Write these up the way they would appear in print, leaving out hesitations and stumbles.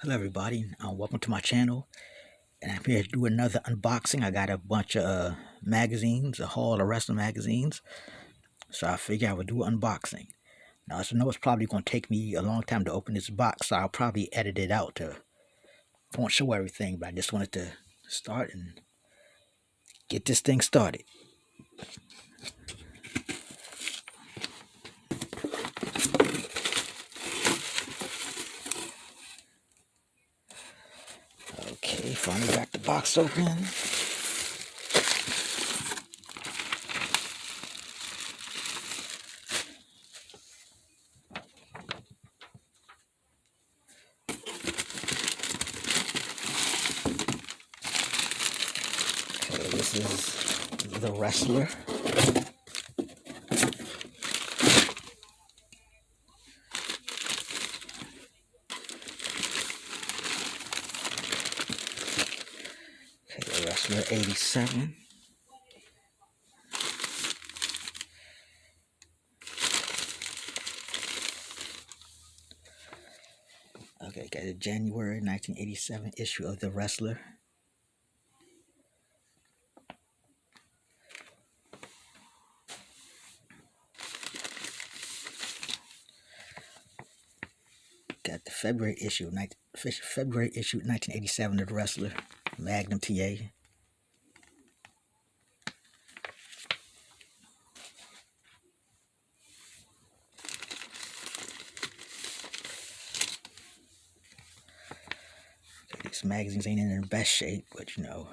Hello everybody, welcome to my channel, and I'm here to do another unboxing. I got a bunch of magazines, a haul of wrestling magazines, so I figure I would do an unboxing. Now I know it's probably going to take me a long time to open this box, so I'll probably edit it out to, won't show everything, but I just wanted to start and get this thing started. Okay, finally got the box open. Okay, this is The Wrestler. Okay, The Wrestler 87. Okay, got a January 1987 issue of The Wrestler. Got the February issue, February issue 1987 of The Wrestler, Magnum TA. Okay, these magazines ain't in their best shape, but you know,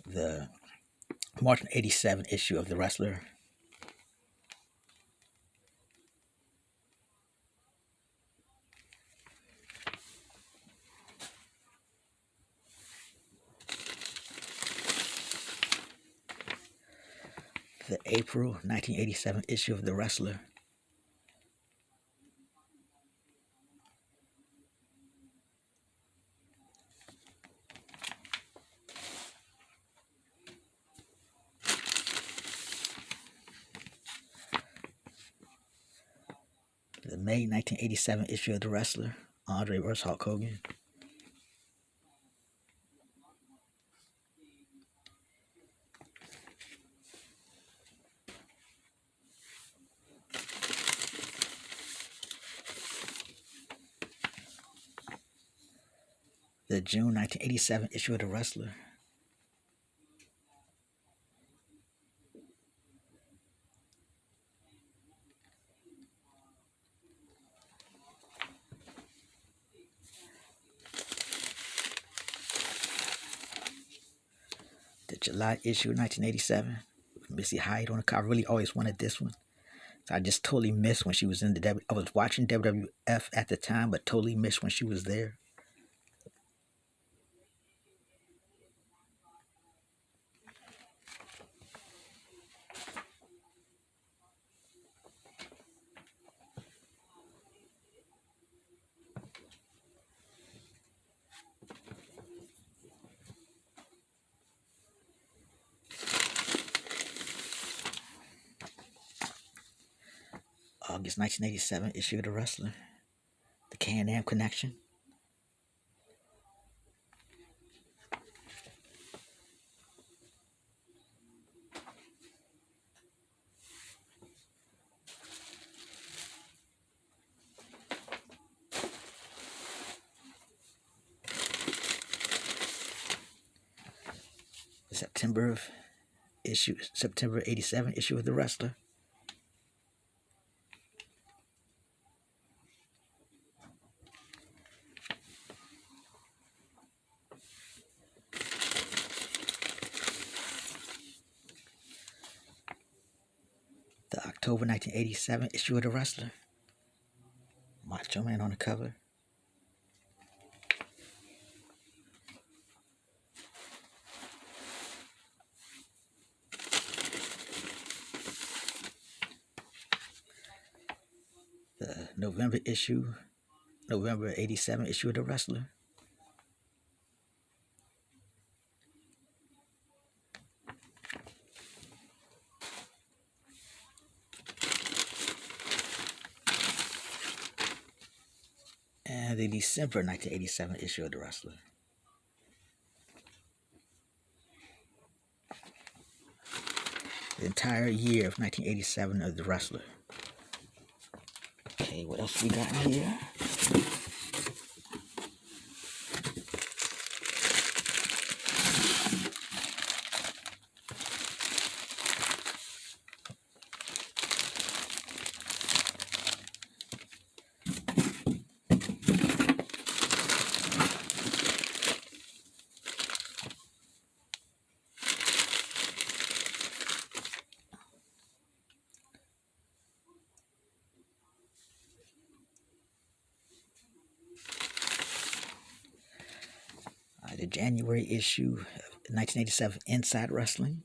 the March 87 issue of The Wrestler. The April 1987 issue of The Wrestler. The May 1987 issue of The Wrestler, Andre vs. Hulk Hogan. The June 1987 issue of The Wrestler. The July issue 1987, Missy Hyatt on the cover. I really always wanted this one. So I just totally missed when she was in the I was watching WWF at the time, but totally missed when she was there. August 1987 issue of The Wrestler, The Can-Am Connection. September 87 issue of The Wrestler. The October 1987 issue of The Wrestler, Macho Man on the cover. The November 87 issue of The Wrestler. And the December 1987 issue of The Wrestler. The entire year of 1987 of The Wrestler. Okay, what else we got in here? The January issue of 1987 Inside Wrestling.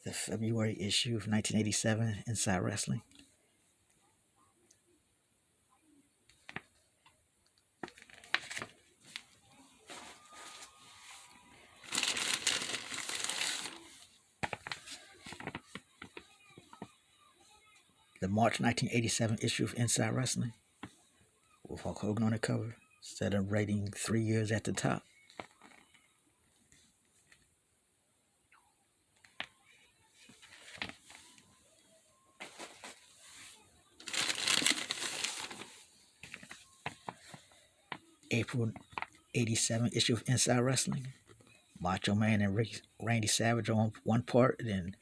The February issue of 1987 Inside Wrestling. The March 1987 issue of Inside Wrestling with Hulk Hogan on the cover, celebrating 3 years at the top. April 87 issue of Inside Wrestling. Macho Man and Randy Savage on one part, and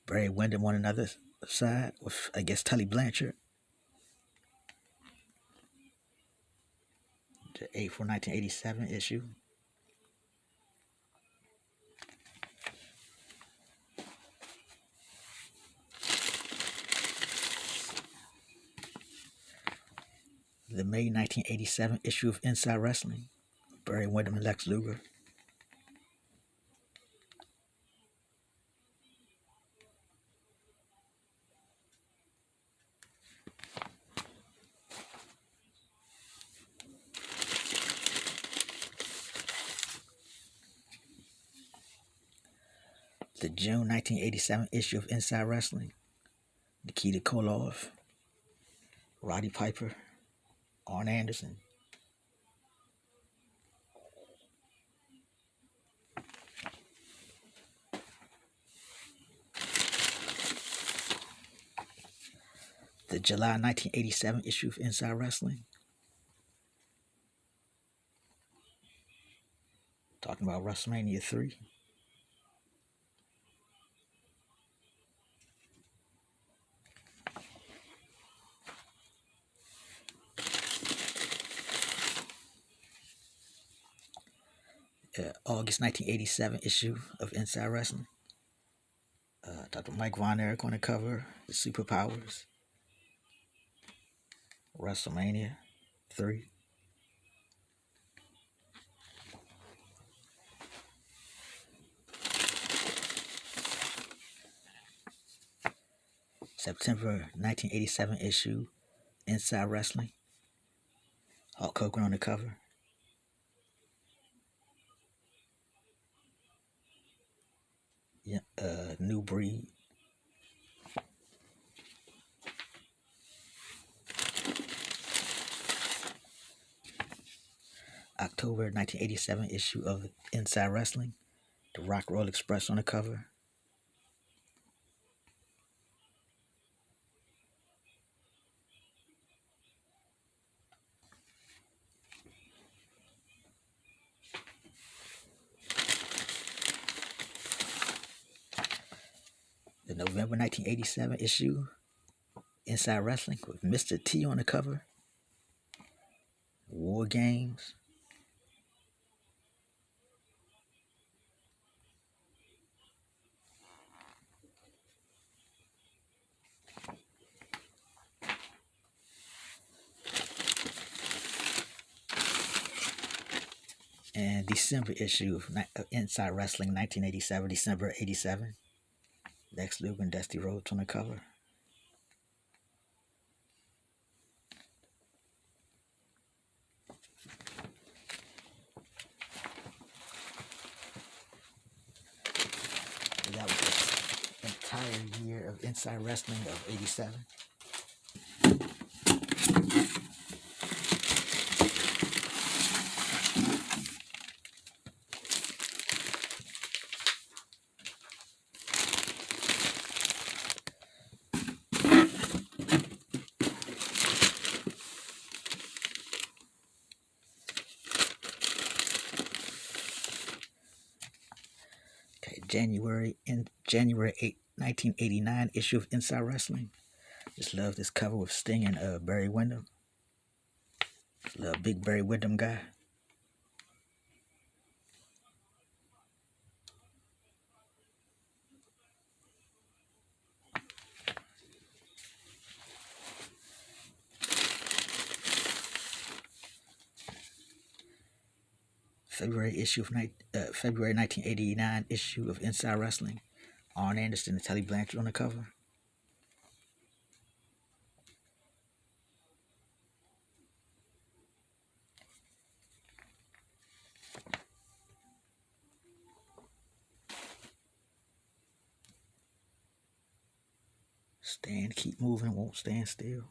Barry Windham on another side with, I guess, Tully Blanchard. The April 1987 issue. The May 1987 issue of Inside Wrestling. Barry Windham and Lex Luger. The June 1987 issue of Inside Wrestling. Nikita Koloff, Roddy Piper, Arn Anderson. The July 1987 issue of Inside Wrestling. Talking about WrestleMania 3. August 1987 issue of Inside Wrestling. Dr. Mike Von Erich on the cover. The Superpowers. WrestleMania 3. September 1987 issue Inside Wrestling. Hulk Hogan on the cover. New Breed. October 1987 issue of Inside Wrestling. The Rock Roll Express on the cover. The November 1987 issue Inside Wrestling with Mr. T on the cover. War Games. And December issue of Inside Wrestling 1987, December 87. Lex Luger and Dusty Rhodes on the cover. So that was the entire year of Inside Wrestling of '87. Okay, January 8, 1989 issue of Inside Wrestling. Just love this cover with Sting and Barry Windham. Love big Barry Windham guy. February 1989 issue of Inside Wrestling. Arn Anderson and Tully Blanchard on the cover. Stand, keep moving, won't stand still.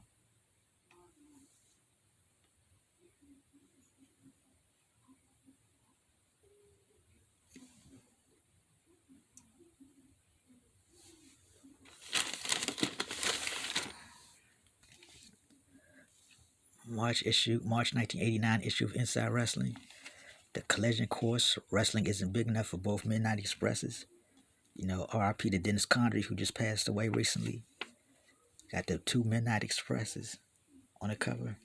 March 1989 issue of Inside Wrestling. The Collision Course, Wrestling Isn't Big Enough for Both Midnight Expresses. You know, RIP to Dennis Condrey, who just passed away recently. Got the 2 Midnight Expresses on the cover.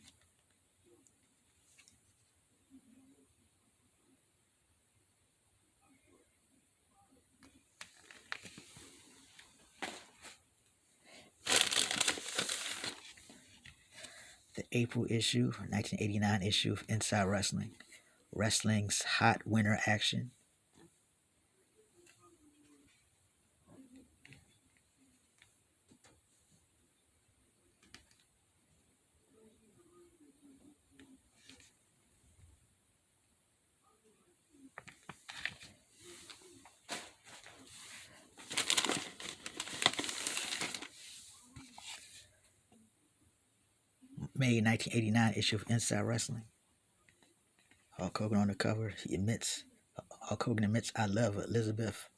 The April issue, 1989 issue of Inside Wrestling. Wrestling's Hot Winter Action. May 1989 issue of Inside Wrestling. Hulk Hogan on the cover. Hulk Hogan admits, I love Elizabeth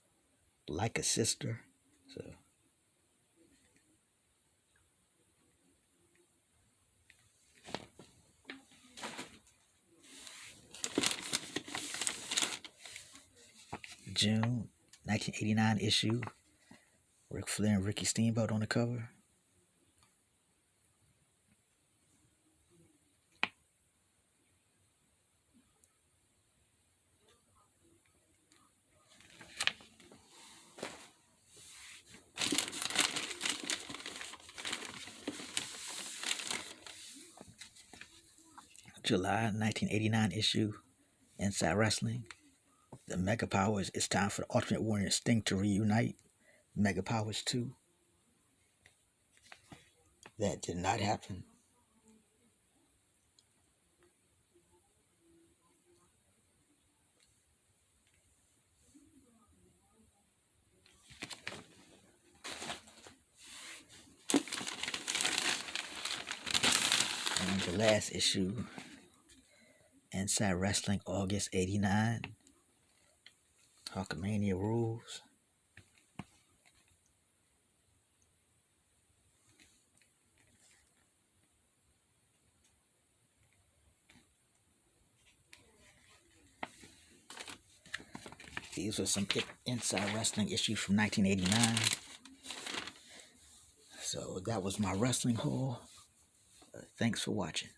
like a sister. So June 1989 issue. Ric Flair and Ricky Steamboat on the cover. July 1989 issue, Inside Wrestling. The Mega Powers, it's time for the Ultimate Warrior and Sting to reunite. Mega Powers 2. That did not happen. And the last issue, Inside Wrestling, August 89. Hulkamania Rules. These were some Inside Wrestling issues from 1989. So that was my wrestling haul. Thanks for watching.